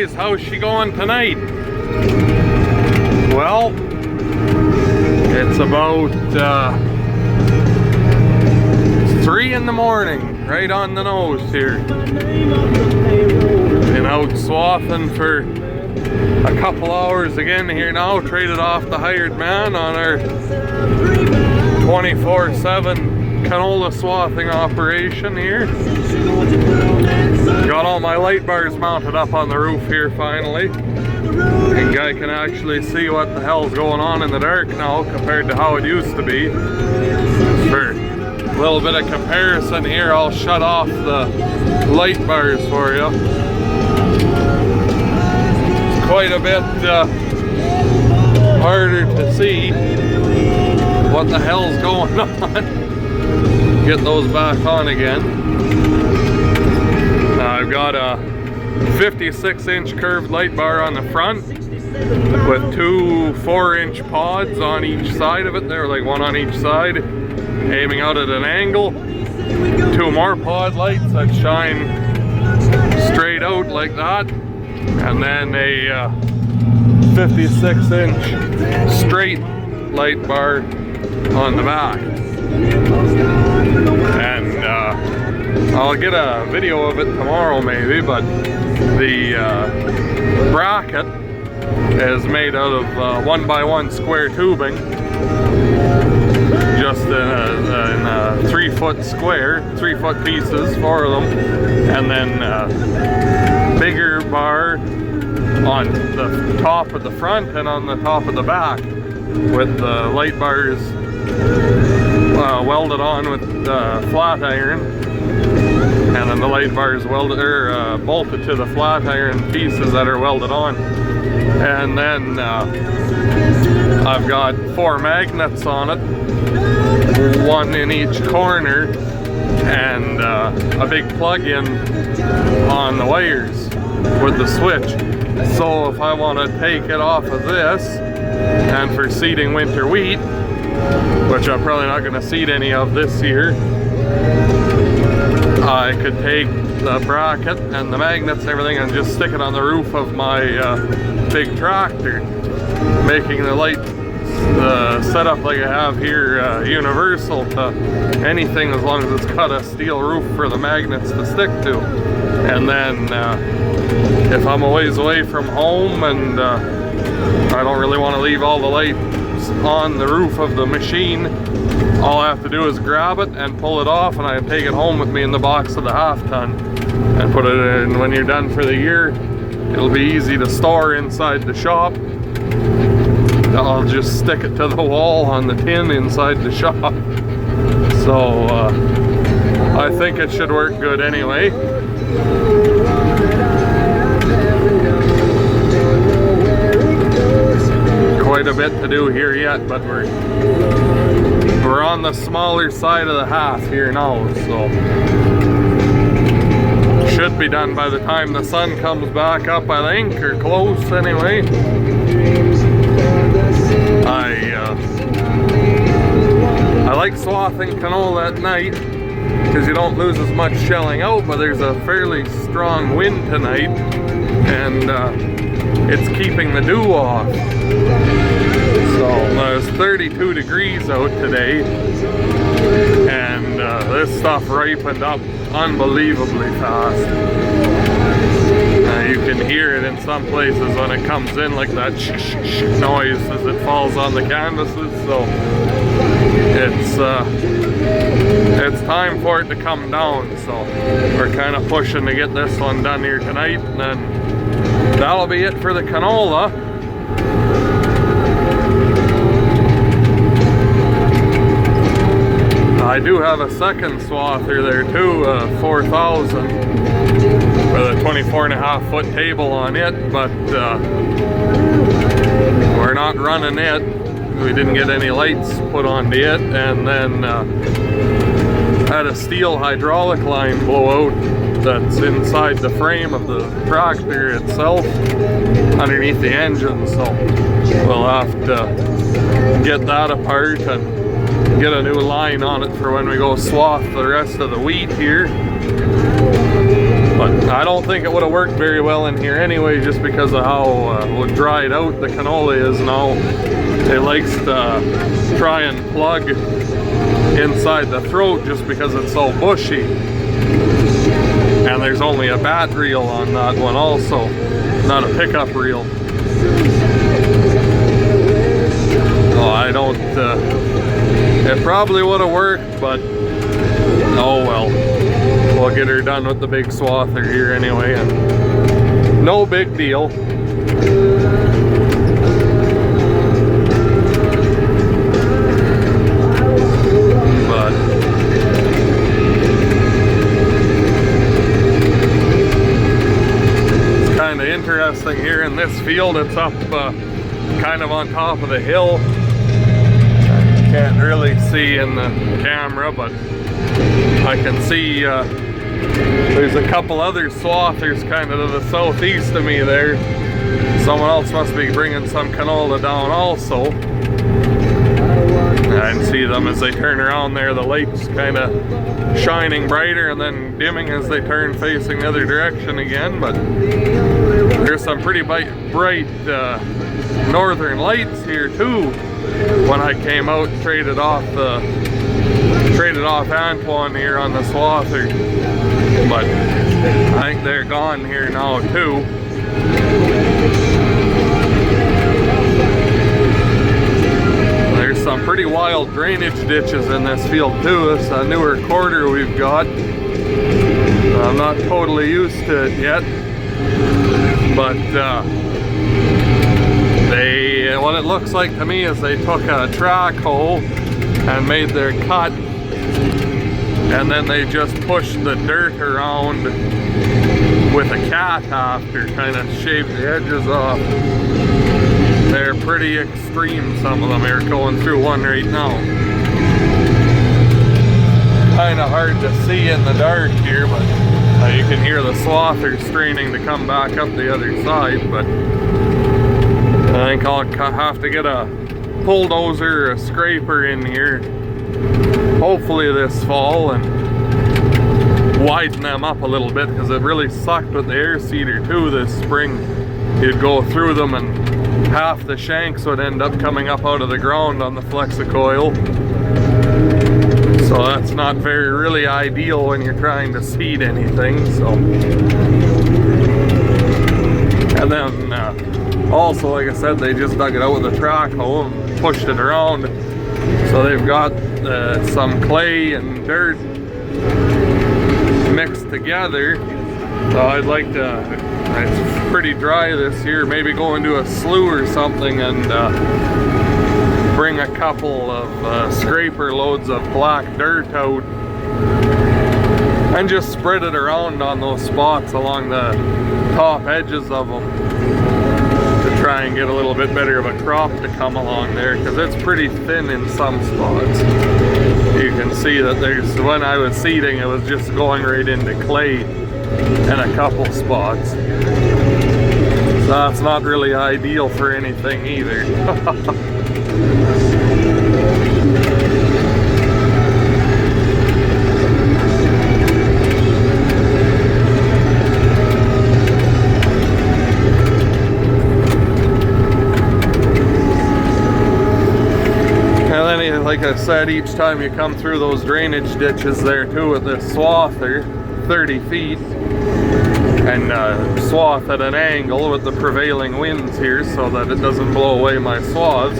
boys, how's she going tonight? Well, it's about 3 in the morning, right on the nose here. Been out swathing for a couple hours again here now. Traded off the hired man on our 24/7 canola swathing operation here. Got all my light bars mounted up on the roof here finally. And guy can actually see what the hell's going on in the dark now compared to how it used to be. For a little bit of comparison here, I'll shut off the light bars for you. It's quite a bit harder to see what the hell's going on. Get those back on again. I've got a 56-inch curved light bar on the front with 2 4-inch pods on each side of it. They're like one on each side, aiming out at an angle. 2 more pod lights that shine straight out like that, and then a 56-inch straight light bar on the back. And I'll get a video of it tomorrow maybe, but the bracket is made out of 1x1 square tubing, just in a 3-foot square, 3-foot pieces, 4 of them, and then bigger bar on the top of the front and on the top of the back, with the light bars welded on with flat iron, and then the light bars welded or bolted to the flat iron pieces that are welded on. And then I've got 4 magnets on it, 1 in each corner, and a big plug-in on the wires with the switch. So if I want to take it off of this, and for seeding winter wheat, which I'm probably not going to seed any of this year, I could take the bracket and the magnets and everything and just stick it on the roof of my big tractor, making the light setup like I have here universal to anything, as long as it's got a steel roof for the magnets to stick to. And then if I'm a ways away from home and I don't really want to leave all the lights on the roof of the machine, all I have to do is grab it and pull it off, and I take it home with me in the box of the 1/2 ton and put it in. When you're done for the year, it'll be easy to store inside the shop. I'll just stick it to the wall on the tin inside the shop. So I think it should work good anyway. Quite a bit to do here yet, but we're on the smaller side of the half here now, so should be done by the time the sun comes back up, I think, or close anyway. I like swathing canola at night because you don't lose as much shelling out, but there's a fairly strong wind tonight, and it's keeping the dew off. So it's 32 degrees out today, and this stuff ripened up unbelievably fast. You can hear it in some places when it comes in, like that noise as it falls on the canvases. So it's time for it to come down. So we're kind of pushing to get this one done here tonight, and then that'll be it for the canola. I do have a second swather there too, 4000, with a 24.5 foot table on it, but we're not running it. We didn't get any lights put onto it, and then had a steel hydraulic line blow out that's inside the frame of the tractor itself, underneath the engine, so we'll have to get that apart and get a new line on it for when we go swath the rest of the wheat here. But I don't think it would have worked very well in here anyway, just because of how dried out the canola is now. It likes to try and plug inside the throat just because it's so bushy. And there's only a bat reel on that one also, not a pickup reel. Oh, I don't, it probably would have worked, but oh well. We'll get her done with the big swather here anyway, and no big deal. But it's kind of interesting here in this field. It's up kind of on top of the hill. Can't really see in the camera, but I can see there's a couple other swathers kind of to the southeast of me there. Someone else must be bringing some canola down also. I can see them as they turn around there. The light's kind of shining brighter and then dimming as they turn facing the other direction again. But there's some pretty bright northern lights here too. When I came out and traded off Antoine here on the swather, but I think they're gone here now too. There's some pretty wild drainage ditches in this field too. It's a newer quarter we've got. I'm not totally used to it yet, but what it looks like to me is they took a track hoe and made their cut, and then they just pushed the dirt around with a cat after, kind of shaved the edges off. They're pretty extreme, some of them. Are going through one right now. Kind of hard to see in the dark here, but you can hear the swather straining to come back up the other side. But I think I'll have to get a bulldozer or a scraper in here, hopefully this fall, and widen them up a little bit, because it really sucked with the air seeder too this spring. You'd go through them and half the shanks would end up coming up out of the ground on the flexicoil. So that's not really ideal when you're trying to seed anything. So, and then also, like I said, they just dug it out with a track hoe and pushed it around. So they've got some clay and dirt mixed together. So I'd like to, it's pretty dry this year, maybe go into a slough or something and bring a couple of scraper loads of black dirt out and just spread it around on those spots along the top edges of them, to try and get a little bit better of a crop to come along there, because it's pretty thin in some spots. You can see that there's, when I was seeding, it was just going right into clay in a couple spots. So that's not really ideal for anything either. Like I said, each time you come through those drainage ditches there too with this swather, 30 feet, and swath at an angle with the prevailing winds here so that it doesn't blow away my swaths,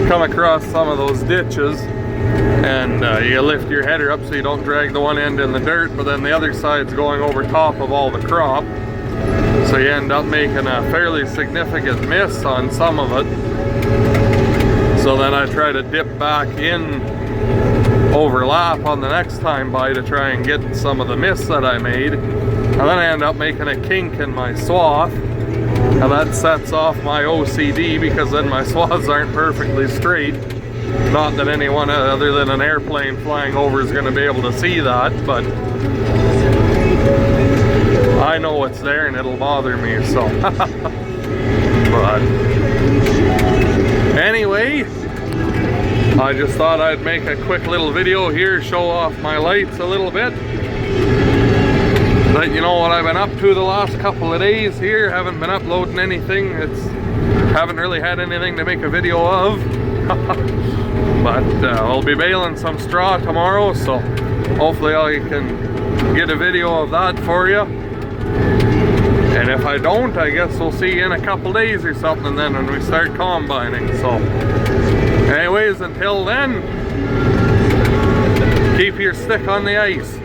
come across some of those ditches, and you lift your header up so you don't drag the one end in the dirt, but then the other side's going over top of all the crop, so you end up making a fairly significant miss on some of it. So then I try to dip back in, overlap on the next time by to try and get some of the miss that I made. And then I end up making a kink in my swath. And that sets off my OCD, because then my swaths aren't perfectly straight. Not that anyone other than an airplane flying over is going to be able to see that, but I know it's there and it'll bother me, so. But anyway, I just thought I'd make a quick little video here, show off my lights a little bit. let you know what I've been up to the last couple of days here. Haven't been uploading anything. Haven't really had anything to make a video of. But I'll be baling some straw tomorrow, so hopefully I can get a video of that for you. And if I don't, I guess we'll see you in a couple days or something then when we start combining. So anyways, until then, keep your stick on the ice.